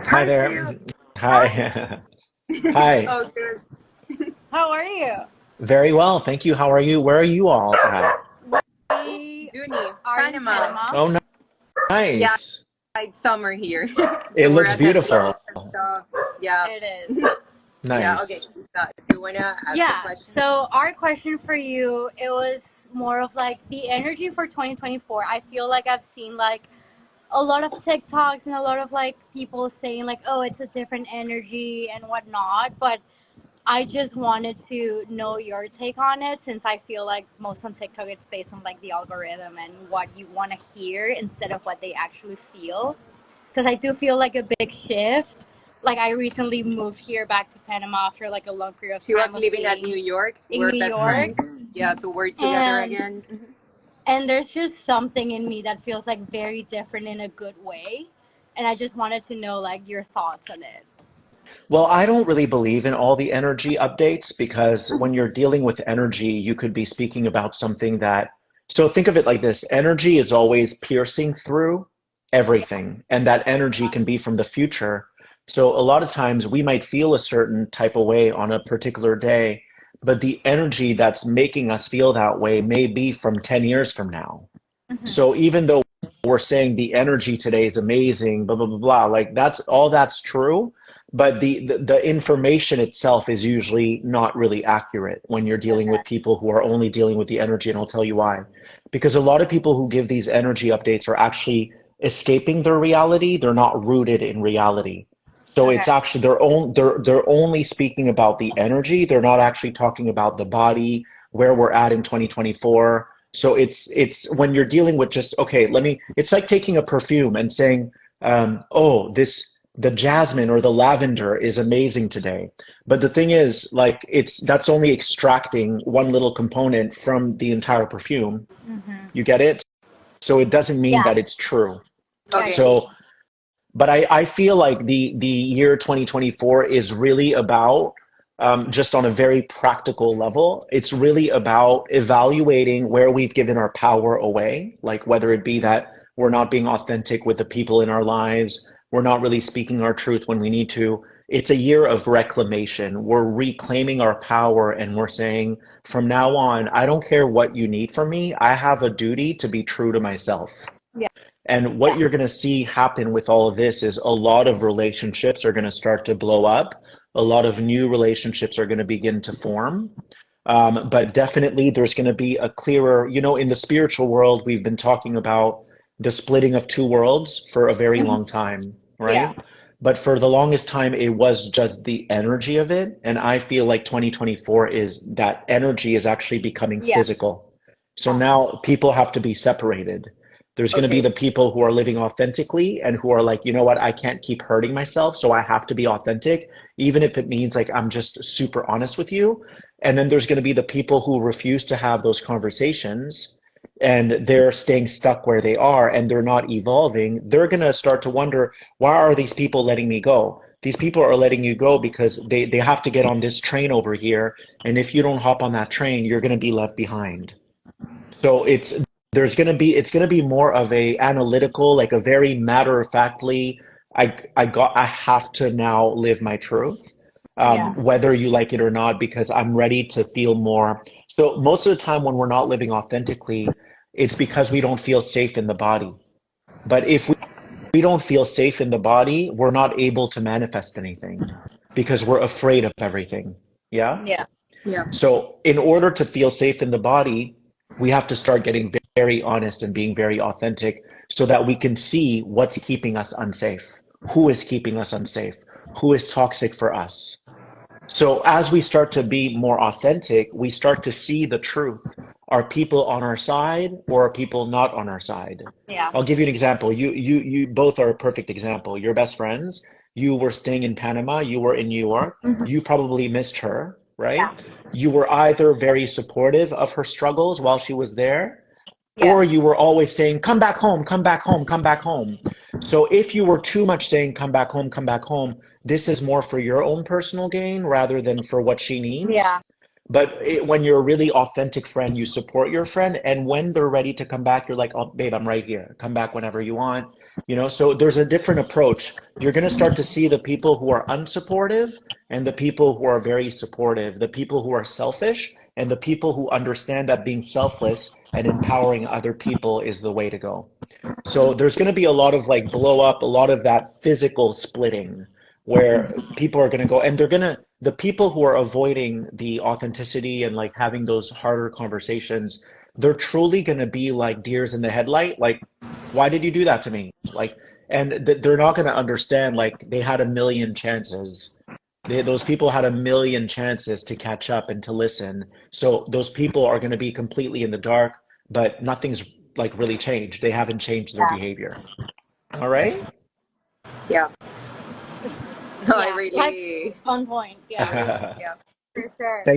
Hi How are you? there. Hi. Hi. Hi. Oh, good. How are you? Very well. Thank you. How are you? Where are you all at? We Juni, are in Panama. Panama. Oh, Yeah, nice. it's summer here. It So we're looks at the beach beautiful. and stuff. Yeah. It is. Yeah, okay. Nice. Do you wanna ask a Yeah, question? so our question for you, it was more of like the energy for 2024. I feel like I've seen like a lot of TikToks and a lot of like people saying like, oh, it's a different energy and whatnot. But I just wanted to know your take on it since I feel like most on TikTok it's based on like the algorithm and what you want to hear instead of what they actually feel. Because I do feel like a big shift. Like I recently moved here back to Panama after like a long period of She was time of living at being New York. in We're New best York, friends. Hmm. Yeah, so we're together and again. there's just something in me that feels like very different in a good way, and I just wanted to know like your thoughts on it. Well, I don't really believe in all the energy updates because when you're dealing with energy, you could be speaking about something that, so think of it like this, energy is always piercing through Yeah, everything, and that energy can be from the future. So a lot of times we might feel a certain type of way on a particular day, but the energy that's making us feel that way may be from 10 years from now. hmm So even though we're saying the energy today is amazing, blah blah blah blah, like that's true, but the information itself is usually not really accurate when you're dealing with people who are only dealing with the energy, and I'll tell you why. Because a lot of people who give these energy updates are actually escaping their reality. They're not rooted in reality. So okay, it's actually they're only speaking about the energy. They're not actually talking about the body, where we're at in 2024. So it's when you're dealing with just okay, let me. It's like taking a perfume and saying, "Oh, this the jasmine or the lavender is amazing today." But the thing is, like, it's that's only extracting one little component from the entire perfume. hmm You get it? So it doesn't mean yeah, that it's true. I Okay. see. So but I feel like the year 2024 is really about just on a very practical level. It's really about evaluating where we've given our power away, like whether it be that we're not being authentic with the people in our lives, we're not really speaking our truth when we need to. It's a year of reclamation. We're reclaiming our power and we're saying, from now on, I don't care what you need from me. I have a duty to be true to myself. Yeah, And what yeah, you're going to see happen with all of this is a lot of relationships are going to start to blow up. A lot of new relationships are going to begin to form. But definitely, there's going to be a clearer, in the spiritual world, we've been talking about the splitting of two worlds for a very hmm long time, yeah, right? But for the longest time, it was just the energy of it. And I feel like 2024 is that energy is actually becoming yeah, physical. So now people have to be separated. There's going to be Okay. the people who are living authentically and who are like, you know what, I can't keep hurting myself, so I have to be authentic, even if it means like I'm just super honest with you. And then there's going to be the people who refuse to have those conversations and they're staying stuck where they are and they're not evolving. They're going to start to wonder, why are these people letting me go? These people are letting you go because they have to get on this train over here. And if you don't hop on that train, you're going to be left behind. So it's gonna be more of a analytical, like a very matter of factly, I have to now live my truth, yeah, whether you like it or not, because I'm ready to feel more. So most of the time when we're not living authentically, it's because we don't feel safe in the body. But if we don't feel safe in the body, we're not able to manifest anything because we're afraid of everything. Yeah? yeah, Yeah. So, in order to feel safe in the body, we have to start getting very honest and being very authentic so that we can see what's keeping us unsafe, who is keeping us unsafe, who is toxic for us. So, as we start to be more authentic, we start to see the truth. Are people on our side or are people not on our side? yeah, I'll give you an example. You both are a perfect example. Your best friends, you were staying in Panama, you were in New York, you probably missed her, yeah, right? You were either very supportive of her struggles while she was there, yeah, or you were always saying, come back home, come back home, come back home. So if you were too much saying, come back home, this is more for your own personal gain rather than for what she needs. yeah, But when you're a really authentic friend, you support your friend. And when they're ready to come back, you're like, oh, babe, I'm right here. Come back whenever you want. So there's a different approach. You're going to start to see the people who are unsupportive and the people who are very supportive, the people who are selfish and the people who understand that being selfless and empowering other people is the way to go. So there's going to be a lot of like blow up, a lot of that physical splitting where people are going to go and the people who are avoiding the authenticity and like having those harder conversations, they're truly going to be like deers in the headlight. Like, why did you do that to me? Like, and they're not going to understand like they had a million chances. Those people had a million chances to catch up and to listen. So those people are going to be completely in the dark, but nothing's like really changed. They haven't changed their Yeah. behavior. All right? Yeah. No, I Yeah, like really, on point. Yeah. yeah, for sure. Thank